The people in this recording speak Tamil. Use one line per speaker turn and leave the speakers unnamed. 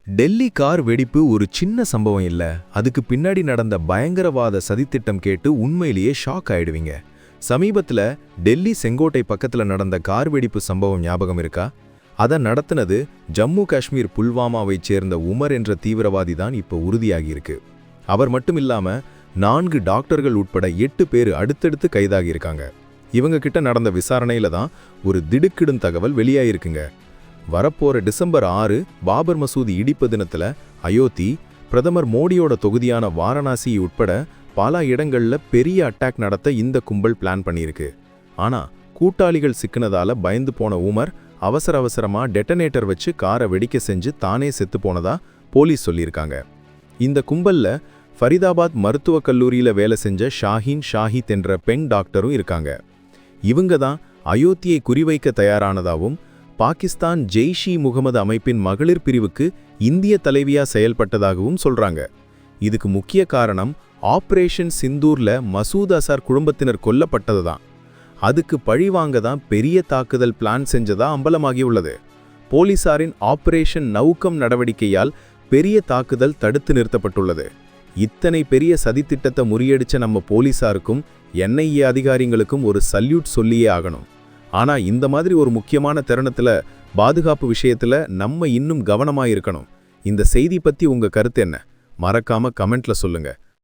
டெல்லி கார் வெடிப்பு ஒரு சின்ன சம்பவம் இல்ல. அதுக்கு பின்னாடி நடந்த பயங்கரவாத சதித்திட்டம் கேட்டு உண்மையிலேயே ஷாக் ஆயிடுவீங்க. சமீபத்துல டெல்லி செங்கோட்டை பக்கத்துல நடந்த கார் வெடிப்பு சம்பவம் ஞாபகம் இருக்கா? அதை நடத்தினது ஜம்மு காஷ்மீர் புல்வாமாவைச் சேர்ந்த உமர் என்ற தீவிரவாதி தான் இப்போ உறுதியாகியிருக்கு. அவர் மட்டும் இல்லாம 4 டாக்டர்கள் உட்பட 8 பேர் அடுத்தடுத்து கைதாகியிருக்காங்க. இவங்க கிட்ட நடந்த விசாரணையில தான் ஒரு திடுக்கிடும் தகவல் வெளியாயிருக்குங்க. வரப்போற டிசம்பர் 6 பாபர் மசூதி இடிப்பு தினத்துல அயோத்தி, பிரதமர் மோடியோட தொகுதியான வாரணாசி உட்பட பல இடங்கள்ல பெரிய அட்டாக் நடத்த இந்த கும்பல் பிளான் பண்ணியிருக்கு. ஆனா கூட்டாளிகள் சிக்கினதால பயந்து போன உமர் அவசரமா டெட்டனேட்டர் வச்சு காரை வெடிக்க செஞ்சு தானே செத்து போனதா போலீஸ் சொல்லியிருக்காங்க. இந்த கும்பல்ல ஃபரிதாபாத் மருத்துவக் கல்லூரியில வேலை செஞ்ச ஷாஹித் என்ற பெண் டாக்டரும் இருக்காங்க. இவங்க தான் அயோத்தியை குறிவைக்க தயாரானதாகவும் பாகிஸ்தான் ஜெய்ஷ் இ முகமது அமைப்பின் மகளிர் பிரிவுக்கு இந்திய தலைவியா செயல்பட்டதாகவும் சொல்றாங்க. இதுக்கு முக்கிய காரணம் ஆபரேஷன் சிந்தூர்ல மசூத் அசார் குடும்பத்தினர் கொல்லப்பட்டதுதான். அதுக்கு பழிவாங்க தான் பெரிய தாக்குதல் பிளான் செஞ்சதா அம்பலமாகியுள்ளது. போலீசாரின் ஆபரேஷன் நவுக்கம் நடவடிக்கையால் பெரிய தாக்குதல் தடுத்து நிறுத்தப்பட்டுள்ளது. இத்தனை பெரிய சதித்திட்டத்தை முறியடிச்ச நம்ம போலீசாருக்கும் NIA அதிகாரிகளுக்கும் ஒரு சல்யூட் சொல்லியே ஆகணும். ஆனா இந்த மாதிரி ஒரு முக்கியமான தருணத்துல பாதுகாப்பு விஷயத்துல நம்ம இன்னும் கவனமா இருக்கணும். இந்த செய்தி பத்தி உங்க கருத்து என்ன? மறக்காம கமெண்ட்ல சொல்லுங்க.